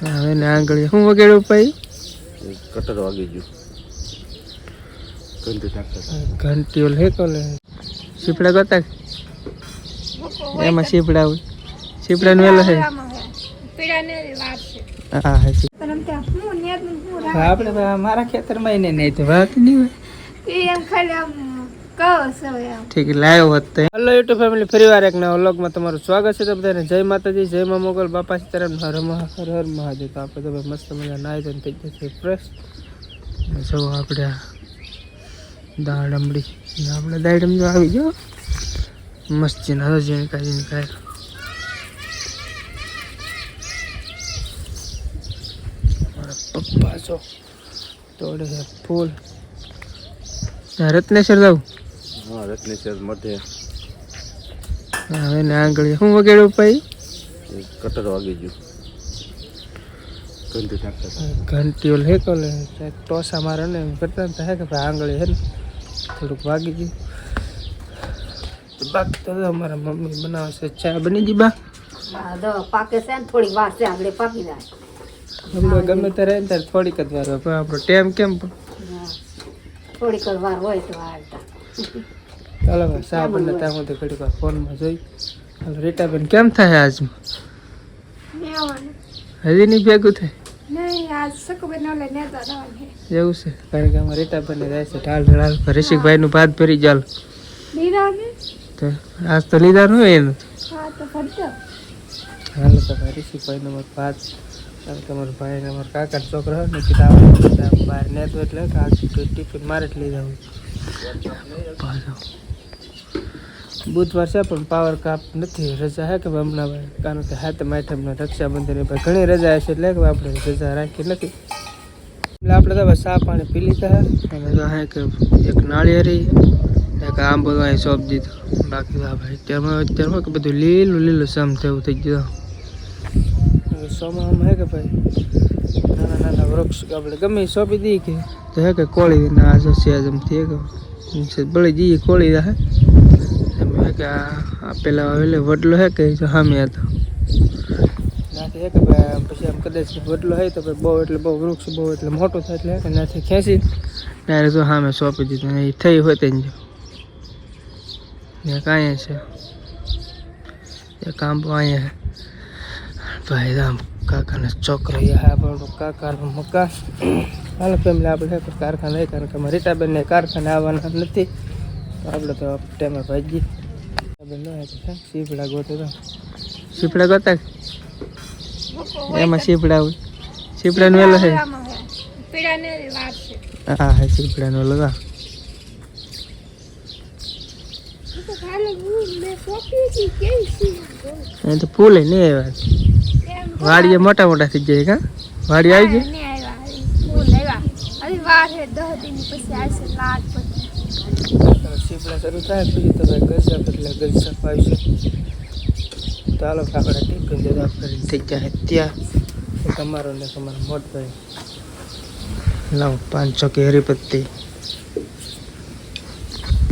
હવે ને આંગળી શું વગેરે પાઈ કટર વાગી ગયું. ઘંટી ઓલ હે કોલે સીપડા ગોતા એમાં સીપડા હોય સીપડા નું વેલો છે. હા હા આપણે મારા ખેતરમાં એને નહીં તો વાત નહીં હોય ઠીક લાવ્યો હોત તો. હેલો યુટ્યુબ ફેમિલી, ફરીવાર એક નવા વ્લોગમાં તમારું સ્વાગત છે. તો બધાને જય માતાજી, જય મા મોગલ, બાપા સીતારામ, હર હર મહાદેવ. તો આપણે તો મસ્ત મજા નાહી ધોઈને થઈ જશે ફ્રેશ. જો આપણે દાડમડી આપણે દાડમ જો આવી ગયો મસ્ત છે ને હજી કાઢીને ખાય. મારા પપ્પા જો તોડે છે ફૂલ. રત્નેશ્વર જાઉં? હા, રત્નેશ્વર મધે હવે ને આંગળી શું વગેરે પાઈ કટર વાગી ગયું. ઘંટી ઓલ હે કોલે ટોસા મારે ને કરતા હે કે ભાઈ આંગળી હે ને થોડુંક વાગી ગયું. બાકી તો અમારા મમ્મી બનાવે છે. ચા બની ગઈ બા? પાકે છે ને થોડી વાર છે આગળ પાકી જાય. ગમે ત્યારે ને ત્યારે થોડીક જ વાર હોય પણ આપણો ટાઈમ કેમ થોડીક જ વાર હોય તો હાલતા. ચાલો ભાઈ ચા બને ત્યાં હું તો ઘડીક વાર ફોનમાં જોઈ. હાલો રીટાબેન કેમ થાય આજમાં? હજી નહીં ભેગું થાય એવું છે કારણ કે અમારે રીટાબેન જાય છે ઢાલ ઢાલ ઋષિકભાઈ નું ભાત ભરી ચાલો તો આજ તો લીધા ન હોય એનું. હાલો તો ભાઈ ઋષિકભાઈ નો ભાત કારણ કે અમારા ભાઈ ને અમારા કાકા છોકરા હોય ને કીધા બહાર નેતો એટલે ટિફિન મારે જ લીધા હોય. બુધવાર છે પણ પાવર કાપ નથી, રજા હે કે હમણાં ભાઈ કારણ કે હાથે માઠમના રક્ષાબંધન એ ભાઈ ઘણી રજા હશે એટલે કે આપણે રજા રાખી નથી. એટલે આપણે તો ચા પાણી પી લીધા અને હે કે એક નાળિયેરી એક આમ બધું અહીં સોંપ દીધું. બાકી ભાઈ અત્યારે કે બધું લીલું લીલું સમ થયું થઈ ગયું. સોમાં હે કે ભાઈ નાના નાના વૃક્ષ આપણે ગમે સોંપી દઈએ કે તો હે કે કોળી ના આજ છે આજમથી કે બળી જઈએ કોળી હે એમ હે કે આ પેલા એટલે વડલો હે કે સામે હતો નાથી હે કે ભાઈ પછી આમ કદાચ વડલો હોય તો બહુ એટલે બહુ વૃક્ષ બહુ એટલે મોટું થાય એટલે હે કે નાથી ખેંચી ડાયરેક્ટ જો સામે સોંપી દીધું એ થઈ હોય તેને જો કાંઈ છે એક આંબો અહીંયા ભાઈ રામ કાકાના છોકરા આપણું કાકાનું મકાન. હાલ ફેમિલી આપણે કારખાને નહીં કારણ કે અમારે રીટાબેનને કારખાને આવવાના નથી તો આપણે તો ટાઈમે ભાગી સીપડા ગોતે તો સીપડા ગોતા એમાં સીપડા હોય સીપડાનું વેલો છે. હા હા સીપડાનું લગા એ તો ફૂલ નહીં આવ્યા વાડીએ મોટા મોટા થઈ જાય કા વાડી આવી ગઈ સીપડા શરૂ થાય પછી તો ભાઈ ગજબ એટલે ગજબ આવશે. ચાલો આપણે ટિફિન જવા કરીને થઈ જાય ત્યાં તમારો ને તમારો મોટ ભાઈ લાવો 500 કેરી પત્તી.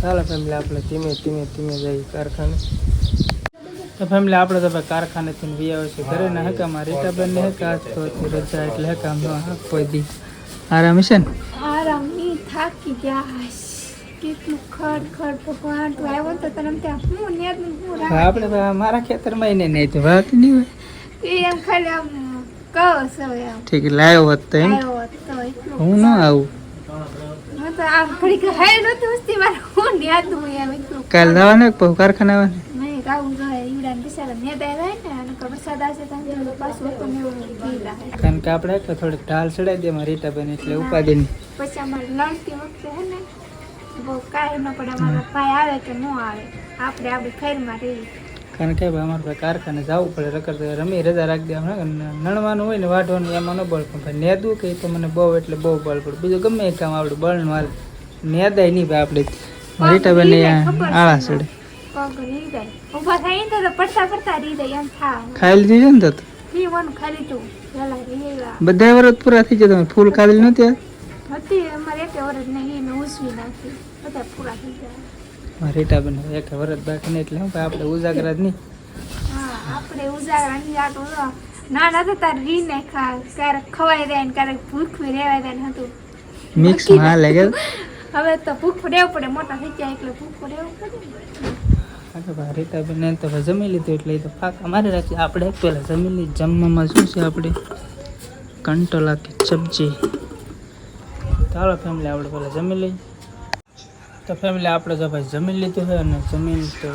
ચાલો ફેમિલી આપણે ધીમે ધીમે ધીમે જઈએ કારખાને. તો ફેમિલી આપણે તો ભાઈ કારખાનેથી વી આવે છે ઘરે ને હે અમારે રીટાબેન ને હે કે આજ તો રજા એટલે હે કામ કોઈ દી આરામ છે ને આરામ ની થાકી ગયા કેટલું ખડ ખડ ભગવાન તું આવ્યો તો તને ત્યાં હું નેત હું આપણે મારા ખેતરમાં એને નહીં તો વાત નહીં હોય એમ ખાલી આમ કહો છો એમ ઠીક લાવ્યો હોત તો એમ આવ્યો તો એટલું હું ન આવું હું તો આમ ઘડીક હાય નહોતી ઉસતી મારે હું નેત હું એમ એટલું કાલ જવાના કે કારખાને આવવાના નહીં ગાવું જોઈએ ઈવડાને બિચારા નેત આવ્યા ને અને વરસાદ આવશે તો પાછું હતું ને એવું કારણ કે આપણે થોડીક ઢાલ ચડાવી દે મારી રીટાબેન એટલે ઉપાધિ નહીં પછી અમારે લણતી વખતે હે ને બહુ કાંઈ ન પડે અમારો ભાઈ આવે કે ન આવે આપણે આપણી ખૈરમાં રહીએ કારણ કે ભાઈ અમારે ભાઈ કારખાને જવું પડે રકર રમી રજા રાખી દે નણવાનું હોય ને વાઢવાનું એમાં ન બળ પણ ભાઈ નેદવું કે તો મને બહુ એટલે બહુ બળ પડે બીજું ગમે એ કામ આવડે બળનું હાલ નેદાય નહીં ભાઈ આપણે રીટાબેન આળા ચડે પગ રહી જાય ઊભા થાય ને તો પડતા પડતા રહી જાય એમ થાય ખાઈ લીધી છે ને તો પીવાનું ખાલી તું પેલા રહી બધા વર્ષ પૂરા થઈ જાય તમે ફૂલ ખાધેલી નથી હતી અમારે એક વર્ષ નહીં એને ઉસવી નાખી બધા પૂરા થઈ ગયા રીટાબેન એક વર્ષ બાકી નહીં એટલે શું આપણે ઉજાગરા જ નહીં હા આપણે ઉજાગરા ની આટો ના ના તો તાર રી ને ખા ક્યારેક ખવાઈ જાય ને ક્યારેક ભૂખી રહેવાય જાય ને હતું મિક્સમાં હાલે કે હવે તો ભૂખ રહેવું પડે મોટા થઈ ગયા એટલે ભૂખ રહેવું પડે ને. રીતાબેન ને તો જમી લીધું એટલે એ તો ફાંકા મારી રાખી. આપણે પેલા જમી લીધું. જમવામાં શું છે આપણે કંટોલા કી સબ્જી. ચાલો ફેમિલી આપણે પેલા જમી લઈએ. તો ફેમિલી આપણે જો ભાઈ જમી લીધું છે અને જમીન તો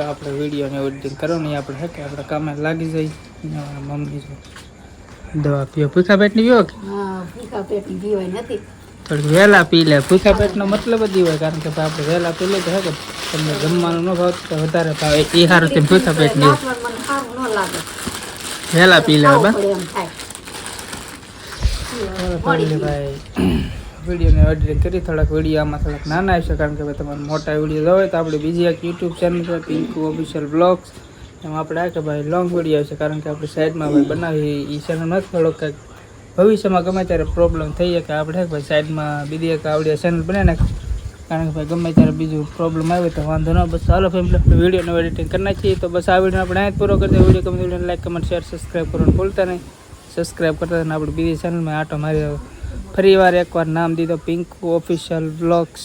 આપણે વિડીયોને એડિટિંગ કરવાની આપણે હે કે આપણે કામે લાગી જઈએ. મમ્મી જો દવા પીઓ ભૂખા પેટની પીવો કે હા ભૂખા પેટની પીવાય નથી. થોડીક વહેલા પી લે. ભૂખા પેટનો મતલબ જ ઈ હોય કારણ કે ભાઈ આપણે વહેલા પી લે તો હે કે તમને જમવાનું ન ભાવતું તો વધારે ભાવે એ સારું તેમ ભૂખા પેટની રાતમાં મને સારું ન લાગે. વહેલા પી લે ખાવું બા. પડે એમ થાય. ફેમિલી ભાઈ વિડીયોને એડિટિંગ કરી થોડાક વિડીયો આમાં થોડાક નાના આવશે કારણ કે ભાઈ તમારે મોટા વિડીયો જોવે તો આપણે બીજી એક યુટ્યુબ ચેનલ છે પિંકુ ઓફિશિયલ બ્લોગ્સ એમાં આપણે આ કે ભાઈ લોંગ વિડીયો આવશે કારણ કે આપણે સાઈડમાં ભાઈ બનાવી એ ચેનલમાં થોડોક કંઈક ભવિષ્યમાં ગમે ત્યારે પ્રોબ્લેમ થઈ જાય કે આપણે ભાઈ સાઈડમાં બીજી એક આવડી ચેનલ બનાવી નાખી કારણ કે ભાઈ ગમે ત્યારે બીજું પ્રોબ્લેમ આવે તો વાંધો ન. બસ ચાલો ફેમિલી આપણે વિડીયોને એડિટિંગ કરી નાખીએ. તો બસ આ વિડીયો આપણે અહીંયા જ પૂરો કરી દઈએ. વિડીયો ગમે વિડીયોને લાઈક કમેન્ટ શેર સબસ્ક્રાઈબ કરવાનું ભૂલતા નહીં. સબસ્ક્રાઈબ કરતા અને આપણે બીજી ચેનલમાં આટો મારી ફરી વાર એકવાર નામ દીધો પિંકુ ઓફિશિયલ બ્લોગ્સ.